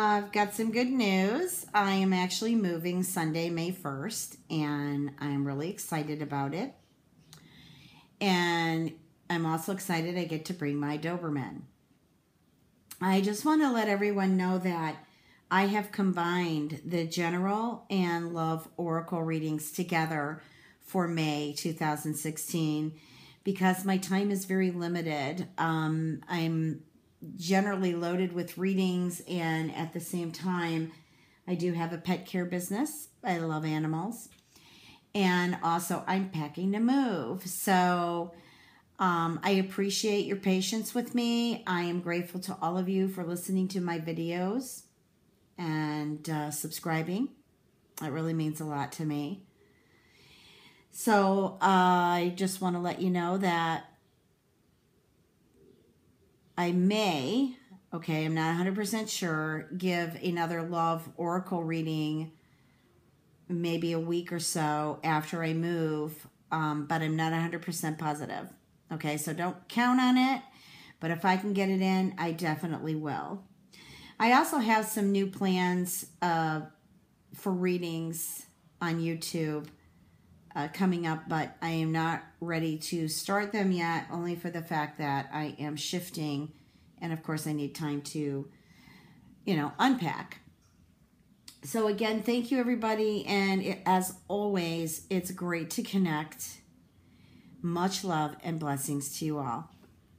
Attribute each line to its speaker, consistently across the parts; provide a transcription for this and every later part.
Speaker 1: I've got some good news. I am actually moving Sunday, May 1st, and I'm really excited about it. And I'm also excited I get to bring my Doberman. I just want to let everyone know that I have combined the general and love oracle readings together for May 2016 because my time is very limited. I'm generally loaded with readings, and at the same time, I do have a pet care business. I love animals. And also, I'm packing to move. So I appreciate your patience with me. I am grateful to all of you for listening to my videos and subscribing. It really means a lot to me. So I just want to let you know that I may, okay, I'm not 100% sure, give another love oracle reading maybe a week or so after I move, but I'm not 100% positive. Okay, so don't count on it, but if I can get it in, I definitely will. I also have some new plans for readings on YouTube coming up, but I am not ready to start them yet, only for the fact that I am shifting, and of course I need time to, unpack. So again, thank you everybody, and as always, it's great to connect. Much love and blessings to you all.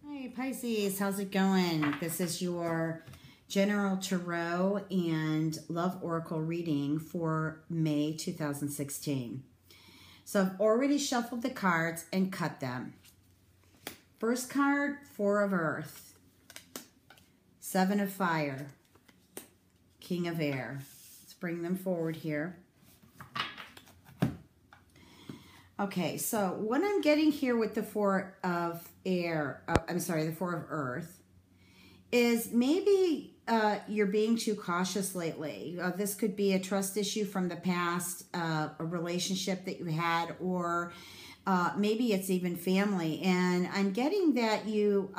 Speaker 1: Hey Pisces, how's it going? This is your General Tarot and Love Oracle reading for May 2016. So I've already shuffled the cards and cut them. First card, Four of Earth, Seven of Fire, King of Air. Let's bring them forward here. Okay, so what I'm getting here with the Four of the Four of Earth is maybe you're being too cautious lately. This could be a trust issue from the past, a relationship that you had, or maybe it's even family. And I'm getting that you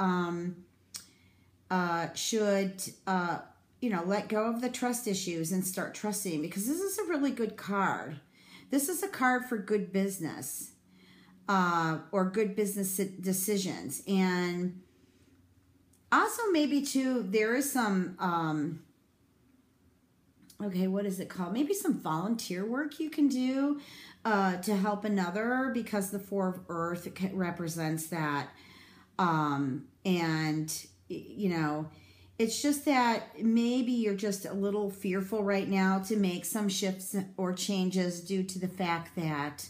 Speaker 1: should, let go of the trust issues and start trusting, because this is a really good card. This is a card for good business or good business decisions. And also maybe too, there is some, what is it called? Maybe some volunteer work you can do to help another, because the Four of Earth represents that. It's just that maybe you're just a little fearful right now to make some shifts or changes due to the fact that,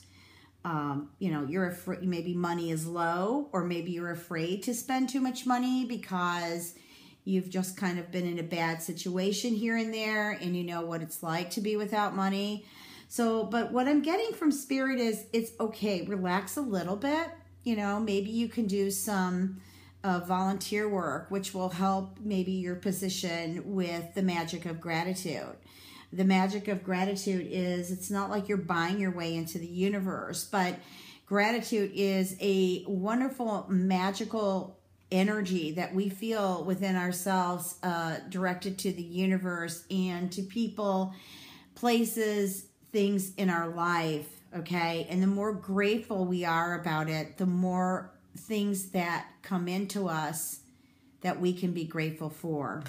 Speaker 1: you're afraid, maybe money is low, or maybe you're afraid to spend too much money because you've just kind of been in a bad situation here and there, and you know what it's like to be without money. So, but what I'm getting from Spirit is it's okay. Relax a little bit. Maybe you can do some volunteer work, which will help maybe your position with the magic of gratitude. The magic of gratitude is, it's not like you're buying your way into the universe, but gratitude is a wonderful, magical energy that we feel within ourselves, directed to the universe and to people, places, things in our life, okay? And the more grateful we are about it, the more things that come into us that we can be grateful for.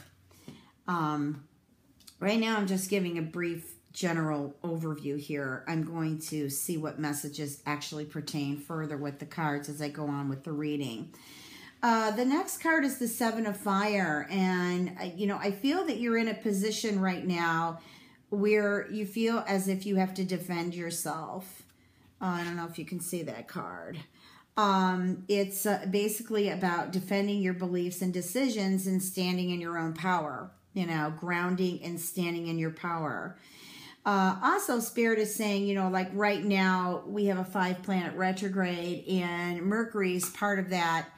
Speaker 1: Right now, I'm just giving a brief general overview here. I'm going to see what messages actually pertain further with the cards as I go on with the reading. The next card is the Seven of Fire. And, I feel that you're in a position right now where you feel as if you have to defend yourself. I don't know if you can see that card. It's basically about defending your beliefs and decisions and standing in your own power. Grounding and standing in your power. Also, Spirit is saying, like right now we have a 5-planet retrograde, and Mercury's part of that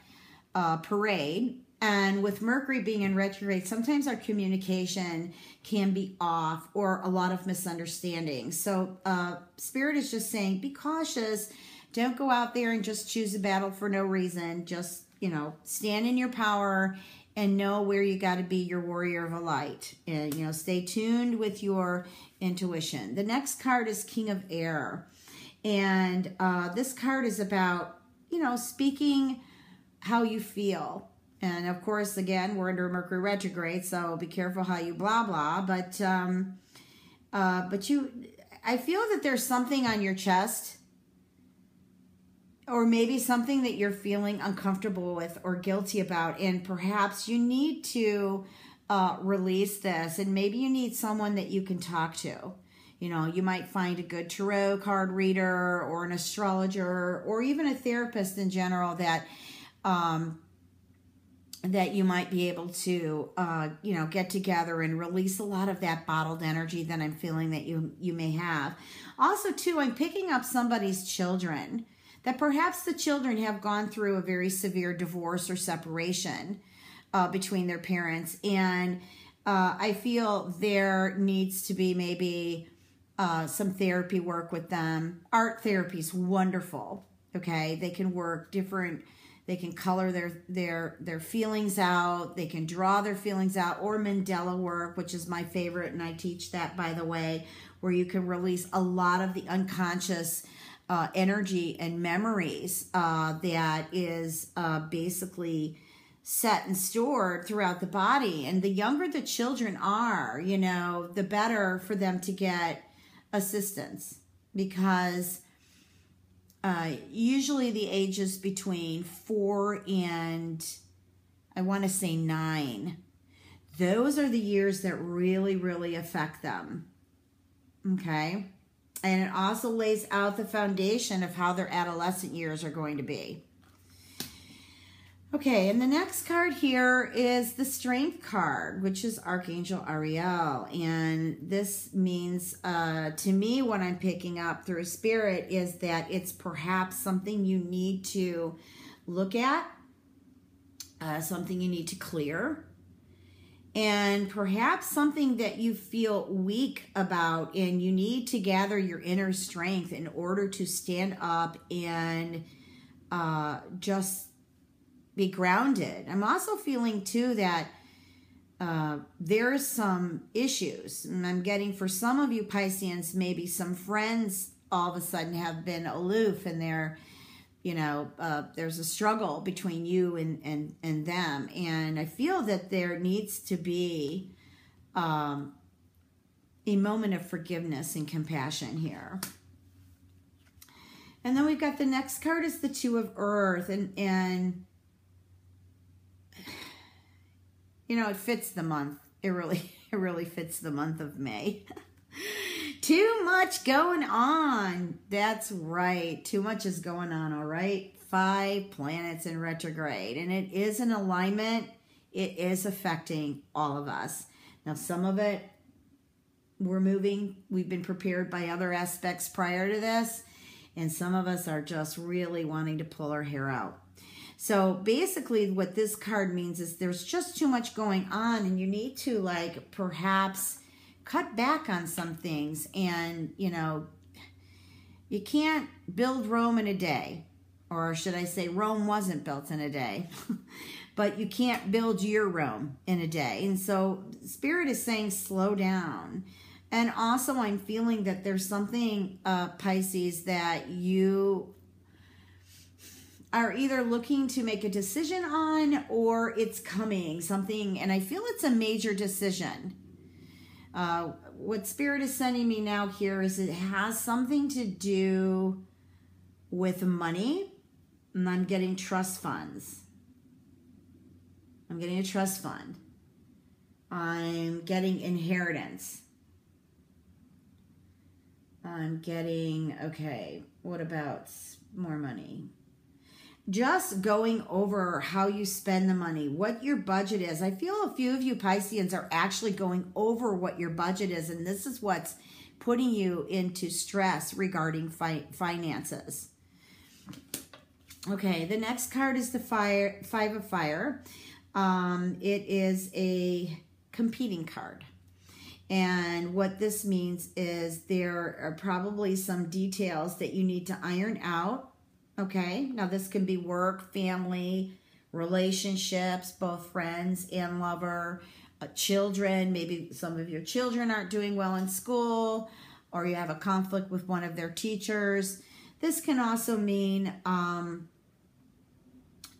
Speaker 1: parade. And with Mercury being in retrograde, sometimes our communication can be off, or a lot of misunderstandings. So Spirit is just saying, be cautious. Don't go out there and just choose a battle for no reason. Just, stand in your power and know where you got to be your warrior of a light. And, you know, stay tuned with your intuition. The next card is King of Air. And this card is about, you know, speaking how you feel. And of course, again, we're under Mercury retrograde, so be careful how you blah, blah. But I feel that there's something on your chest, or maybe something that you're feeling uncomfortable with or guilty about, and perhaps you need to release this, and maybe you need someone that you can talk to. You know, you might find a good tarot card reader or an astrologer or even a therapist in general that that you might be able to, you know, get together and release a lot of that bottled energy that I'm feeling that you may have. Also, too, I'm picking up somebody's children, that perhaps the children have gone through a very severe divorce or separation between their parents. And I feel there needs to be maybe some therapy work with them. Art therapy is wonderful. Okay, they can work different. They can color their feelings out. They can draw their feelings out, or Mandela work, which is my favorite, and I teach that, by the way, where you can release a lot of the unconscious energy and memories that is basically set and stored throughout the body. And the younger the children are, you know, the better for them to get assistance, because usually the ages between 4 and I want to say 9, those are the years that really, really affect them. Okay. And it also lays out the foundation of how their adolescent years are going to be. Okay, and the next card here is the Strength card, which is Archangel Ariel. And this means, to me, what I'm picking up through Spirit is that it's perhaps something you need to look at, something you need to clear, and perhaps something that you feel weak about, and you need to gather your inner strength in order to stand up and just be grounded. I'm also feeling too that there's some issues, and I'm getting, for some of you Pisceans, maybe some friends all of a sudden have been aloof, and they're, you know, there's a struggle between you and them. And I feel that there needs to be a moment of forgiveness and compassion here. And then we've got the next card is the Two of Earth, and you know, it fits the month. It really fits the month of May. Too much going on. That's right. Too much is going on, all right? 5 planets in retrograde, and it is an alignment. It is affecting all of us. Now, some of it, we're moving. We've been prepared by other aspects prior to this, and some of us are just really wanting to pull our hair out. So basically what this card means is there's just too much going on, and you need to, like, perhaps cut back on some things. And, you know, you can't build Rome in a day, or should I say Rome wasn't built in a day, but you can't build your Rome in a day. And so Spirit is saying slow down. And also I'm feeling that there's something, Pisces, that you are either looking to make a decision on, or it's coming something, and I feel it's a major decision. What Spirit is sending me now here is it has something to do with money, and I'm getting trust funds. I'm getting a trust fund. I'm getting inheritance. I'm getting, okay, what about more money? Just going over how you spend the money, what your budget is. I feel a few of you Pisceans are actually going over what your budget is, and this is what's putting you into stress regarding finances. Okay, the next card is the Five of Fire. It is a competing card. And what this means is there are probably some details that you need to iron out. Okay, now this can be work, family, relationships, both friends and lover, children. Maybe some of your children aren't doing well in school, or you have a conflict with one of their teachers. This can also mean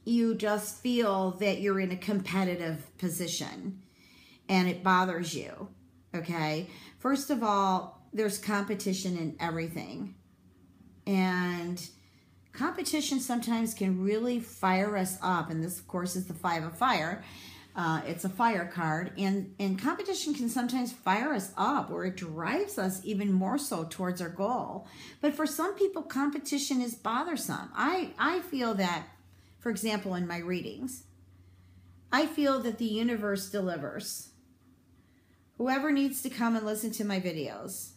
Speaker 1: you just feel that you're in a competitive position and it bothers you, okay? First of all, there's competition in everything. And competition sometimes can really fire us up. And this, of course, is the Five of Fire. It's a fire card. And competition can sometimes fire us up, or it drives us even more so towards our goal. But for some people, competition is bothersome. I feel that, for example, in my readings, I feel that the universe delivers. Whoever needs to come and listen to my videos,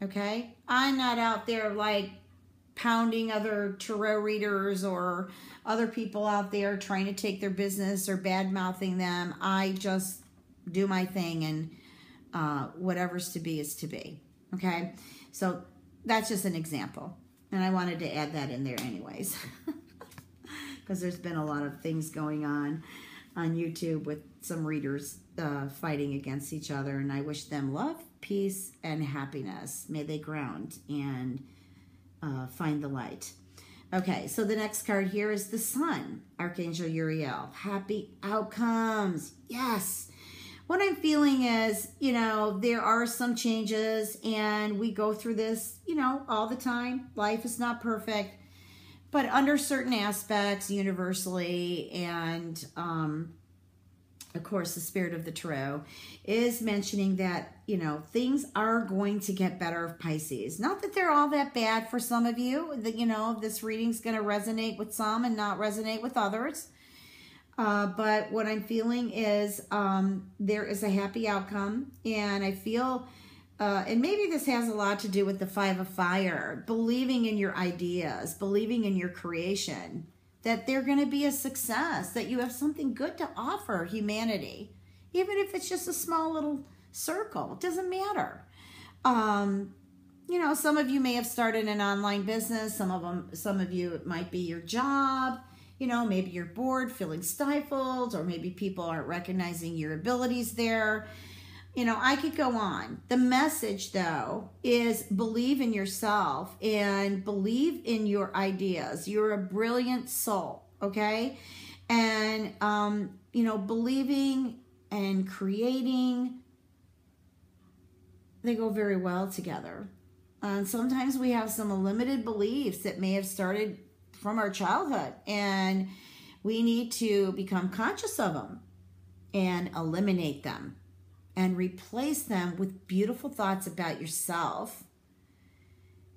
Speaker 1: okay? I'm not out there like pounding other tarot readers or other people out there trying to take their business or bad-mouthing them. I just do my thing, and whatever's to be is to be, okay? So that's just an example. And I wanted to add that in there anyways. Because there's been a lot of things going on YouTube with some readers fighting against each other, and I wish them love, peace, and happiness. May they ground and find the light. Okay, so the next card here is the Sun, Archangel Uriel. Happy outcomes. Yes. What I'm feeling is, you know, there are some changes, and we go through this, you know, all the time. Life is not perfect. But under certain aspects, universally, and of course, the Spirit of the Tarot is mentioning that, you know, things are going to get better, Pisces. Not that they're all that bad for some of you. That, you know, this reading's going to resonate with some and not resonate with others. But what I'm feeling is there is a happy outcome, and I feel... and maybe this has a lot to do with the Five of Fire, believing in your ideas, believing in your creation, that they're going to be a success, that you have something good to offer humanity, even if it's just a small little circle. It doesn't matter. You know, some of you may have started an online business. Some of you, it might be your job. You know, maybe you're bored, feeling stifled, or maybe people aren't recognizing your abilities there. You know, I could go on. The message, though, is believe in yourself and believe in your ideas. You're a brilliant soul, okay? And, you know, believing and creating, they go very well together. And sometimes we have some limited beliefs that may have started from our childhood, and we need to become conscious of them and eliminate them, and replace them with beautiful thoughts about yourself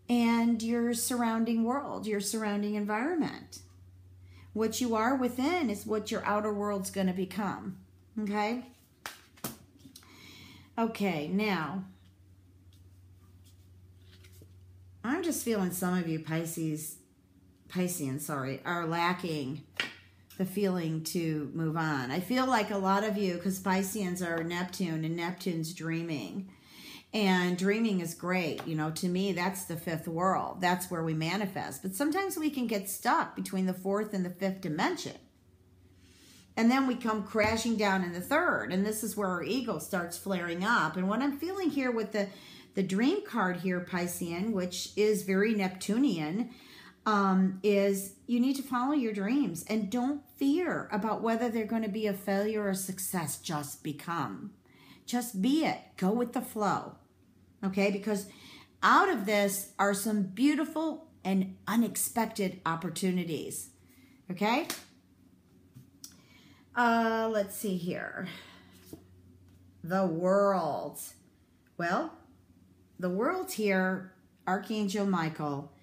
Speaker 1: and your surrounding world, your surrounding environment. What you are within is what your outer world's going to become, okay? Okay, now, I'm just feeling some of you Pisceans, are lacking the feeling to move on. I feel like a lot of you, because Pisceans are Neptune, and Neptune's dreaming. And dreaming is great. You know, to me, that's the fifth world. That's where we manifest. But sometimes we can get stuck between the fourth and the fifth dimension. And then we come crashing down in the third. And this is where our ego starts flaring up. And what I'm feeling here with the dream card here, Piscean, which is very Neptunian, is you need to follow your dreams and don't fear about whether they're going to be a failure or a success. Just be it. Go with the flow. Okay? Because out of this are some beautiful and unexpected opportunities. Okay? Let's see here. The World. Well, the World here, Archangel Michael,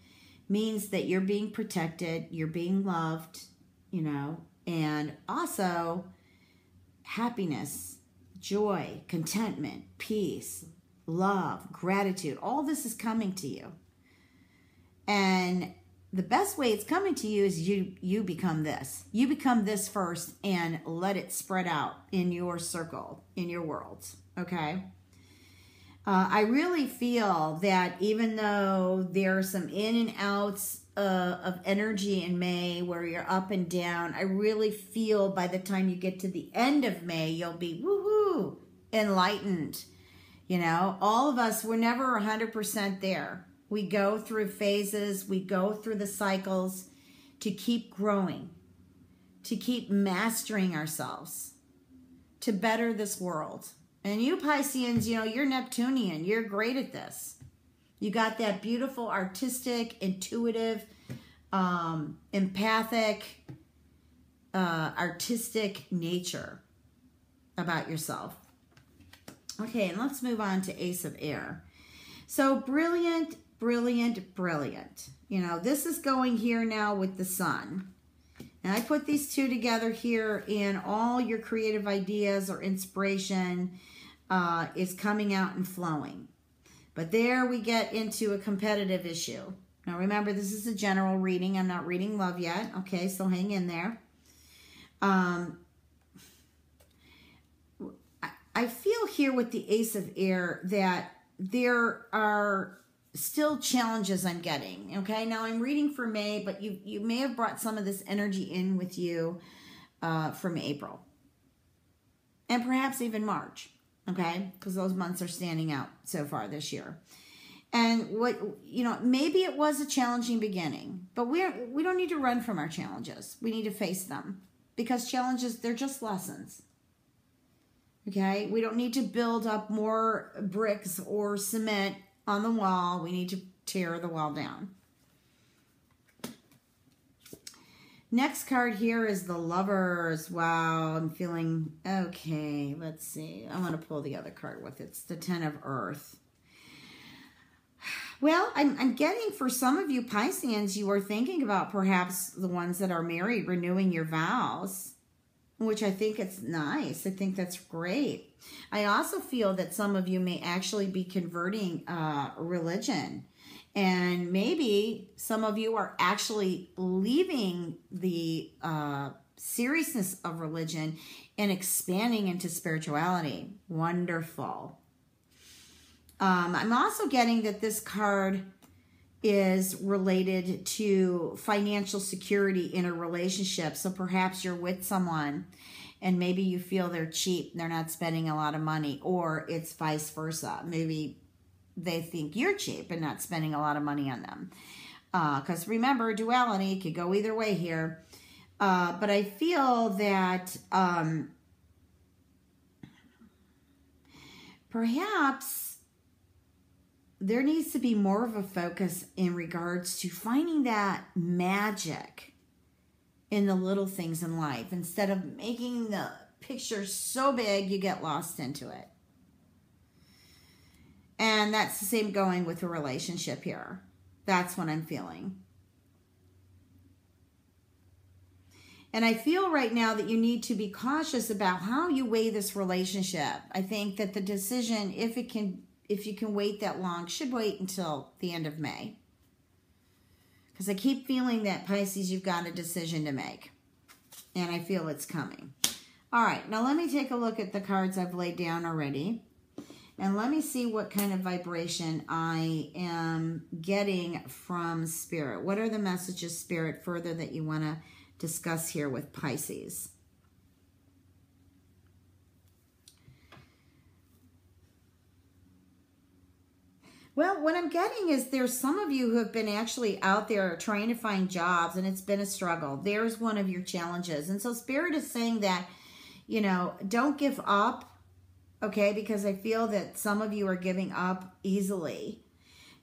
Speaker 1: means that you're being protected, you're being loved, you know, and also happiness, joy, contentment, peace, love, gratitude. All this is coming to you. And the best way it's coming to you is you become this. You become this first and let it spread out in your circle, in your world, okay? I really feel that even though there are some in and outs of energy in May where you're up and down. I really feel by the time you get to the end of May, you'll be woohoo, enlightened. You know, all of us, we're never 100% there. We go through phases, we go through the cycles to keep growing, to keep mastering ourselves, to better this world. And you Pisceans, you know, you're Neptunian. You're great at this. You got that beautiful, artistic, intuitive, empathic, artistic nature about yourself. Okay, and let's move on to Ace of Air. So brilliant, brilliant, brilliant. You know, this is going here now with the sun. And I put these two together here, and all your creative ideas or inspiration is coming out and flowing. But there we get into a competitive issue. Now remember, this is a general reading. I'm not reading love yet. Okay, so hang in there. I feel here with the Ace of Air that there are still challenges I'm getting. Okay, now I'm reading for May, but you may have brought some of this energy in with you from April. And perhaps even March. Okay, because those months are standing out so far this year. And what, you know, maybe it was a challenging beginning, but we don't need to run from our challenges. We need to face them, because challenges, they're just lessons. Okay, we don't need to build up more bricks or cement on the wall. We need to tear the wall down. Next card here is the Lovers. Wow, I'm feeling, okay, let's see. I want to pull the other card with it. It's the Ten of Earth. Well, I'm getting, for some of you Pisceans, you are thinking about perhaps the ones that are married, renewing your vows, which I think it's nice. I think that's great. I also feel that some of you may actually be converting religion. And maybe some of you are actually leaving the seriousness of religion and expanding into spirituality. Wonderful. I'm also getting that this card is related to financial security in a relationship. So perhaps you're with someone and maybe you feel they're cheap, they're not spending a lot of money, or it's vice versa. Maybe they think you're cheap and not spending a lot of money on them. Because remember, duality could go either way here. But I feel that perhaps there needs to be more of a focus in regards to finding that magic in the little things in life. Instead of making the picture so big, you get lost into it. And that's the same going with a relationship here. That's what I'm feeling. And I feel right now that you need to be cautious about how you weigh this relationship. I think that the decision, if you can wait that long, should wait until the end of May. Because I keep feeling that, Pisces, you've got a decision to make. And I feel it's coming. All right, now let me take a look at the cards I've laid down already. And let me see what kind of vibration I am getting from Spirit. What are the messages, Spirit, further that you want to discuss here with Pisces? Well, what I'm getting is there's some of you who have been actually out there trying to find jobs, and it's been a struggle. There's one of your challenges. And so Spirit is saying that, you know, don't give up. Okay, because I feel that some of you are giving up easily.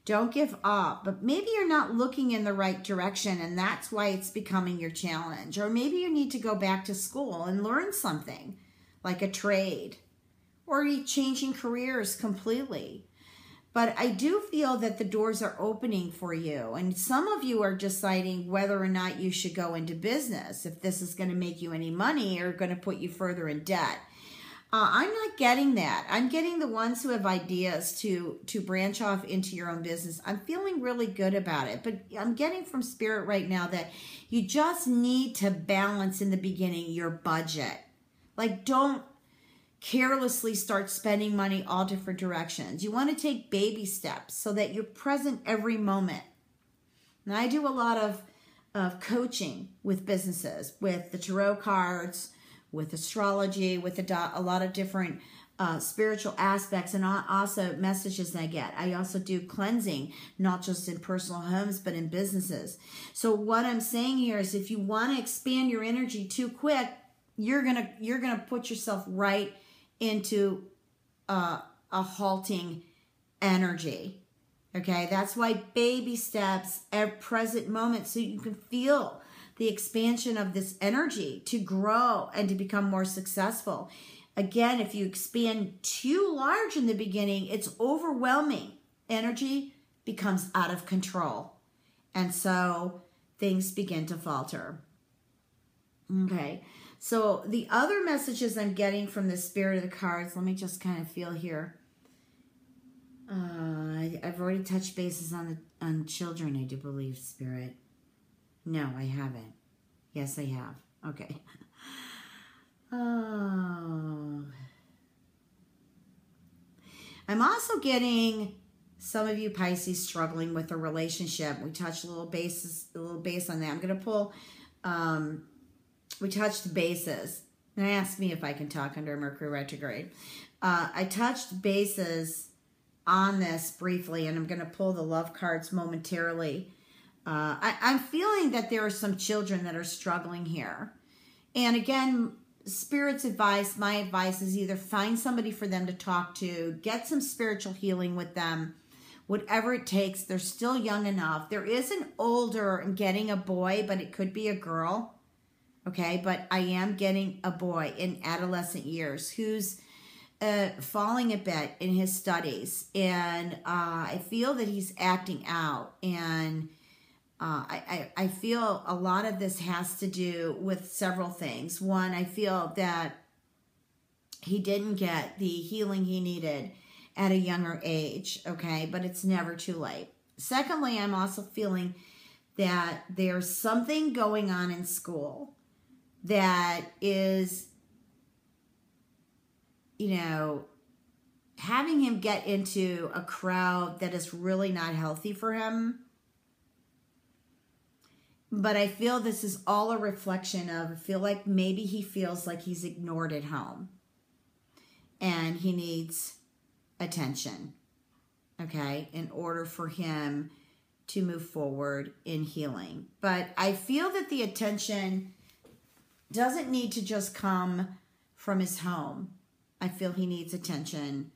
Speaker 1: Don't give up, but maybe you're not looking in the right direction, and that's why it's becoming your challenge. Or maybe you need to go back to school and learn something, like a trade, or you're changing careers completely. But I do feel that the doors are opening for you, and some of you are deciding whether or not you should go into business, if this is going to make you any money or going to put you further in debt. I'm not getting that. I'm getting the ones who have ideas to branch off into your own business. I'm feeling really good about it. But I'm getting from Spirit right now that you just need to balance in the beginning your budget. Like, don't carelessly start spending money all different directions. You want to take baby steps so that you're present every moment. And I do a lot of coaching with businesses, with the tarot cards, with astrology, with a lot of different spiritual aspects, and also messages I get. I also do cleansing, not just in personal homes, but in businesses. So what I'm saying here is, if you want to expand your energy too quick, you're gonna put yourself right into a halting energy. Okay, that's why baby steps at present moment, so you can feel the expansion of this energy to grow and to become more successful. Again, if you expand too large in the beginning, it's overwhelming. Energy becomes out of control. And so things begin to falter. Okay, so the other messages I'm getting from the spirit of the cards, let me just kind of feel here. I've already touched bases on children, I do believe, Spirit. No, I haven't. Yes, I have. Okay. Oh. I'm also getting some of you Pisces struggling with a relationship. We touched a little base on that. I'm going to pull, we touched bases. And I asked me if I can talk under Mercury retrograde. I touched bases on this briefly, and I'm going to pull the love cards momentarily. I'm feeling that there are some children that are struggling here. And again, Spirit's advice, my advice is either find somebody for them to talk to, get some spiritual healing with them, whatever it takes. They're still young enough. There is an older, I'm getting a boy, but it could be a girl. Okay, but I am getting a boy in adolescent years who's falling a bit in his studies, and I feel that he's acting out, and I feel a lot of this has to do with several things. One, I feel that he didn't get the healing he needed at a younger age, okay, but it's never too late. Secondly, I'm also feeling that there's something going on in school that is, having him get into a crowd that is really not healthy for him. But I feel this is all a reflection of, I feel like maybe he feels like he's ignored at home and he needs attention, okay, in order for him to move forward in healing. But I feel that the attention doesn't need to just come from his home. I feel he needs attention,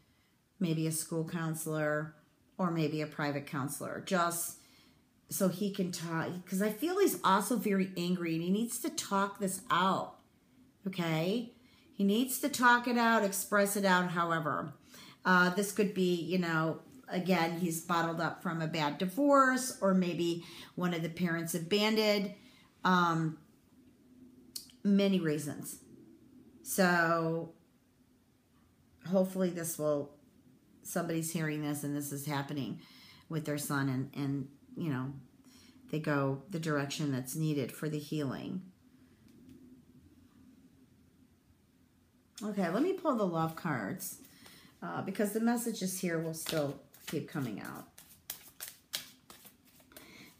Speaker 1: maybe a school counselor or maybe a private counselor, just so he can talk, because I feel he's also very angry and he needs to talk this out, okay? He needs to talk it out, express it out, however. This could be, again, he's bottled up from a bad divorce, or maybe one of the parents abandoned. Many reasons. So hopefully somebody's hearing this and this is happening with their son, and they go the direction that's needed for the healing. Okay, let me pull the love cards because the messages here will still keep coming out.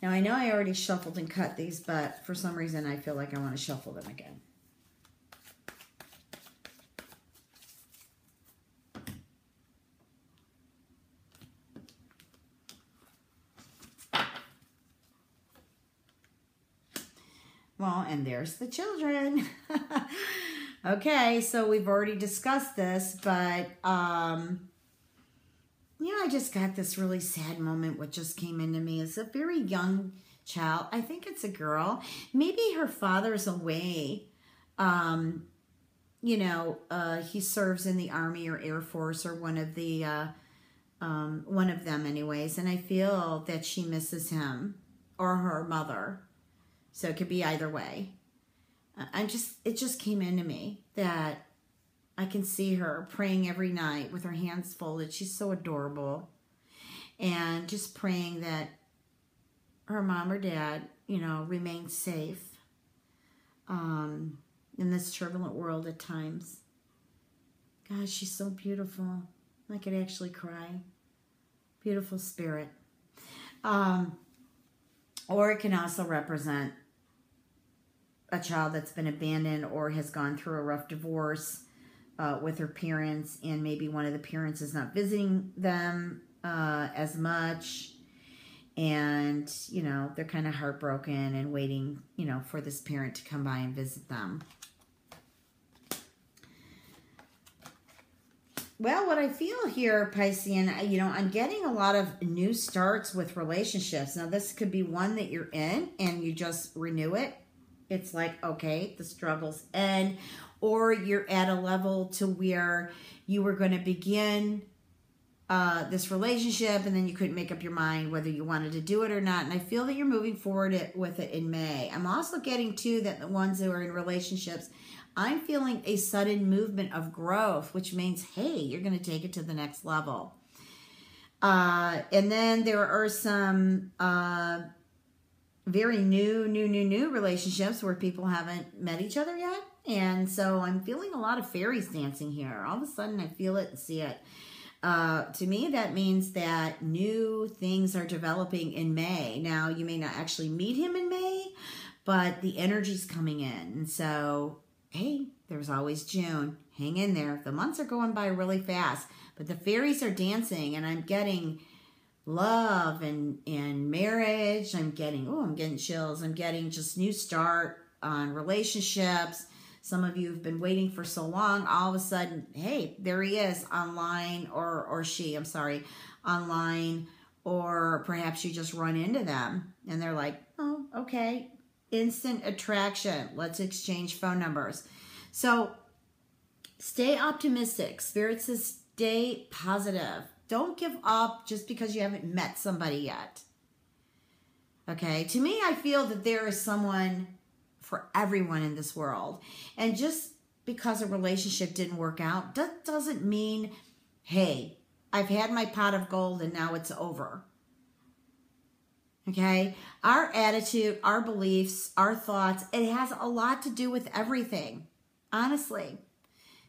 Speaker 1: Now, I know I already shuffled and cut these, but for some reason I feel like I want to shuffle them again. Well, and there's the children. Okay, so we've already discussed this, but, I just got this really sad moment what just came into me. It's a very young child. I think it's a girl. Maybe her father's away. He serves in the Army or Air Force or one of them anyways, and I feel that she misses him or her mother. So it could be either way. It just came into me that I can see her praying every night with her hands folded. She's so adorable. And just praying that her mom or dad, remain safe in this turbulent world at times. Gosh, she's so beautiful. I could actually cry. Beautiful spirit. Or it can also represent a child that's been abandoned or has gone through a rough divorce with her parents, and maybe one of the parents is not visiting them as much. And, you know, they're kind of heartbroken and waiting, you know, for this parent to come by and visit them. Well, what I feel here, Piscean, you know, I'm getting a lot of new starts with relationships. Now, this could be one that you're in and you just renew it. It's like, okay, the struggles end. Or you're at a level to where you were going to begin this relationship and then you couldn't make up your mind whether you wanted to do it or not. And I feel that you're moving forward with it in May. I'm also getting, too, that the ones who are in relationships, I'm feeling a sudden movement of growth, which means, hey, you're going to take it to the next level. And then there are some very new relationships where people haven't met each other yet. And so I'm feeling a lot of fairies dancing here. All of a sudden, I feel it and see it. To me, that means that new things are developing in May. Now, you may not actually meet him in May, but the energy's coming in. And so, hey, there's always June. Hang in there. The months are going by really fast, but the fairies are dancing, and I'm getting love and marriage. I'm getting chills. I'm getting just new start on relationships. Some of you have been waiting for so long. All of a sudden, hey, there he is online, or she, I'm sorry, online, or perhaps you just run into them and they're like, oh, okay, instant attraction. Let's exchange phone numbers. So stay optimistic. Spirit says stay positive. Don't give up just because you haven't met somebody yet. Okay, to me, I feel that there is someone for everyone in this world. And just because a relationship didn't work out, that doesn't mean, hey, I've had my pot of gold and now it's over. Okay? Our attitude, our beliefs, our thoughts, it has a lot to do with everything. Honestly.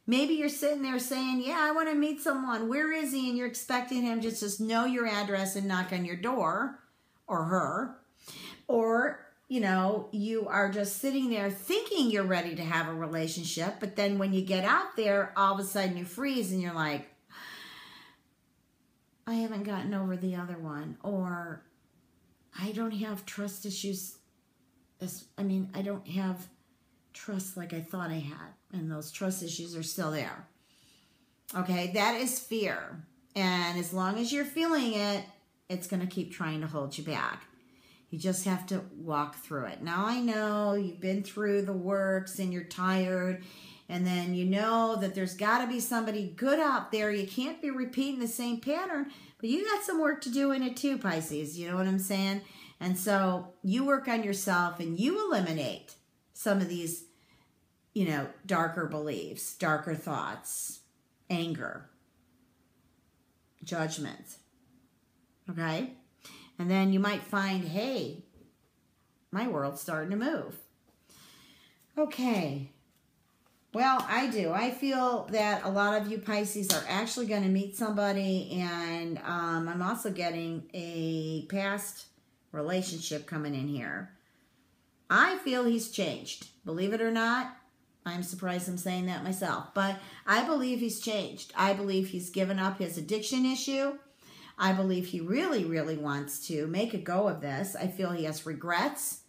Speaker 1: Maybe you're sitting there saying, yeah, I want to meet someone. Where is he? And you're expecting him to just know your address and knock on your door, or her. Or, you know, you are just sitting there thinking you're ready to have a relationship, but then when you get out there, all of a sudden you freeze and you're like, I haven't gotten over the other one, or I don't have trust issues. I don't have trust like I thought I had, and those trust issues are still there. Okay, that is fear, and as long as you're feeling it, it's going to keep trying to hold you back. You just have to walk through it. Now, I know you've been through the works and you're tired, and then you know that there's got to be somebody good out there. You can't be repeating the same pattern, but you got some work to do in it too, Pisces. You know what I'm saying? And so you work on yourself and you eliminate some of these, you know, darker beliefs, darker thoughts, anger, judgment. Okay? And then you might find, hey, my world's starting to move. Okay. Well, I do. I feel that a lot of you Pisces are actually going to meet somebody, and I'm also getting a past relationship coming in here. I feel he's changed. Believe it or not, I'm surprised I'm saying that myself, but I believe he's changed. I believe he's given up his addiction issue. I believe he really, really wants to make a go of this. I feel he has regrets.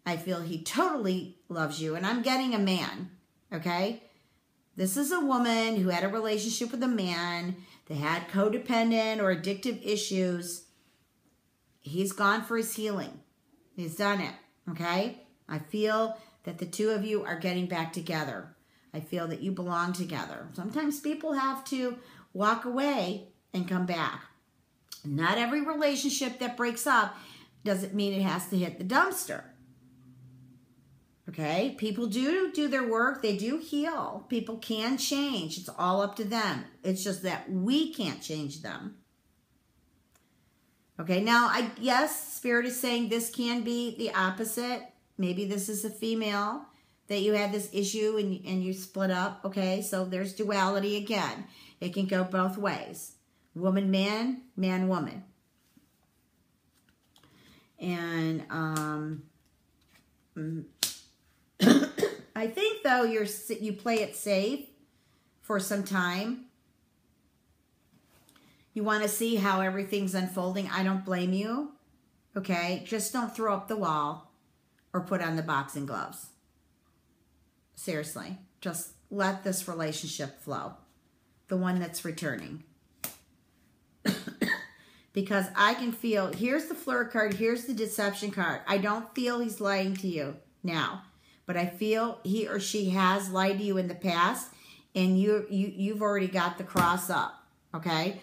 Speaker 1: I feel he totally loves you. And I'm getting a man, okay? This is a woman who had a relationship with a man that had codependent or addictive issues. He's gone for his healing. He's done it, okay? I feel that the two of you are getting back together. I feel that you belong together. Sometimes people have to walk away and come back. Not every relationship that breaks up doesn't mean it has to hit the dumpster. Okay? People do their work. They do heal. People can change. It's all up to them. It's just that we can't change them. Okay? Now, yes, Spirit is saying this can be the opposite. Maybe this is a female that you had this issue and you split up. Okay? So there's duality again. It can go both ways. Woman, man, man, woman. And I think though you play it safe for some time. You want to see how everything's unfolding. I don't blame you. Okay, just don't throw up the wall or put on the boxing gloves. Seriously, just let this relationship flow. The one that's returning. Because I can feel, here's the flirt card, here's the deception card. I don't feel he's lying to you now, but I feel he or she has lied to you in the past, and you've already got the cross up, okay?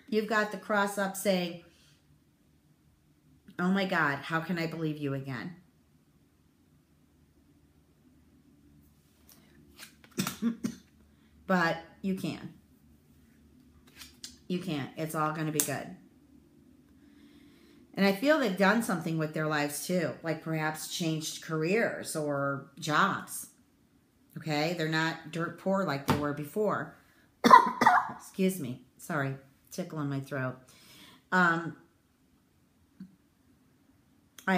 Speaker 1: You've got the cross up saying, oh my God, how can I believe you again? But you can. You can't. It's all going to be good. And I feel they've done something with their lives too. Like perhaps changed careers or jobs. Okay? They're not dirt poor like they were before. Excuse me. Sorry. Tickle in my throat. I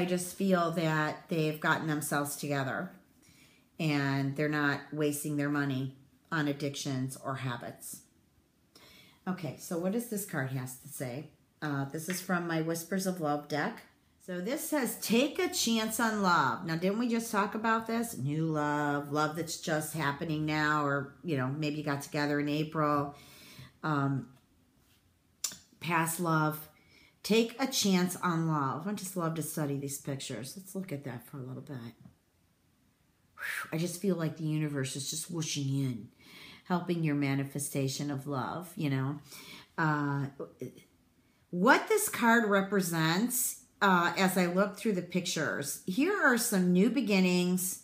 Speaker 1: just feel that they've gotten themselves together. And they're not wasting their money on addictions or habits. Okay, so what does this card has to say? This is from my Whispers of Love deck. So this says, take a chance on love. Now, didn't we just talk about this? New love, love that's just happening now, or, you know, maybe you got together in April. Past love. Take a chance on love. I just love to study these pictures. Let's look at that for a little bit. I just feel like the universe is just whooshing in, helping your manifestation of love, you know. What this card represents, as I look through the pictures, here are some new beginnings.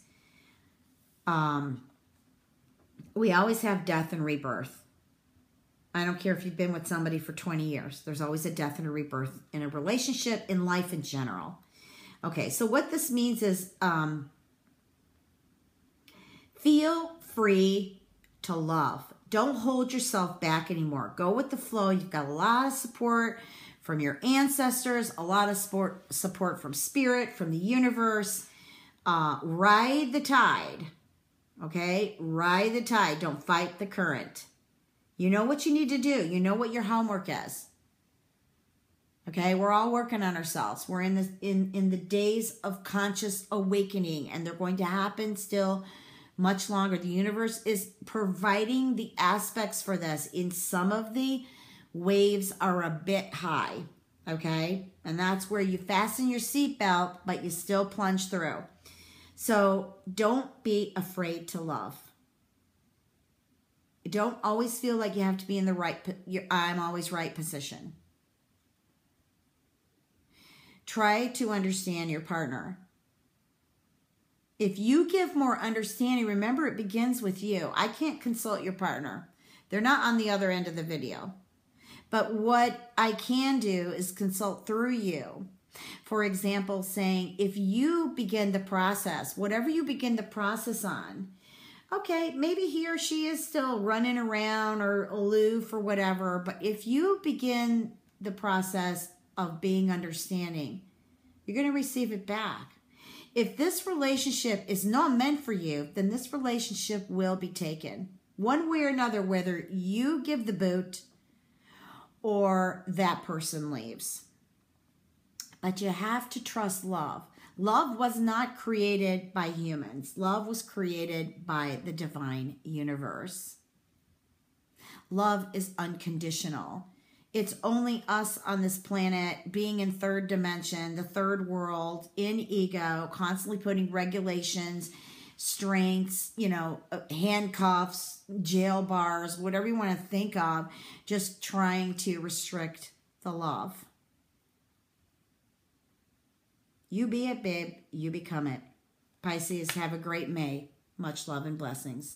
Speaker 1: We always have death and rebirth. I don't care if you've been with somebody for 20 years. There's always a death and a rebirth in a relationship, in life in general. Okay, so what this means is feel free to love. Don't hold yourself back anymore. Go with the flow. You've got a lot of support from your ancestors, a lot of support from spirit, from the universe. Ride the tide. Okay? Ride the tide. Don't fight the current. You know what you need to do. You know what your homework is. Okay? We're all working on ourselves. We're in the days of conscious awakening, and they're going to happen still much longer. The universe is providing the aspects for this. In some of the waves are a bit high, okay? And that's where you fasten your seatbelt, but you still plunge through. So don't be afraid to love. Don't always feel like you have to be in the right, I'm always right position. Try to understand your partner. If you give more understanding, remember it begins with you. I can't consult your partner. They're not on the other end of the video. But what I can do is consult through you. For example, saying, if you begin the process, whatever you begin the process on, okay, maybe he or she is still running around or aloof or whatever, but if you begin the process of being understanding, you're going to receive it back. If this relationship is not meant for you, then this relationship will be taken. One way or another, whether you give the boot or that person leaves. But you have to trust love. Love was not created by humans. Love was created by the divine universe. Love is unconditional. It's only us on this planet being in third dimension, the third world, in ego, constantly putting regulations, strengths, you know, handcuffs, jail bars, whatever you want to think of, just trying to restrict the love. You be it, babe. You become it. Pisces, have a great May. Much love and blessings.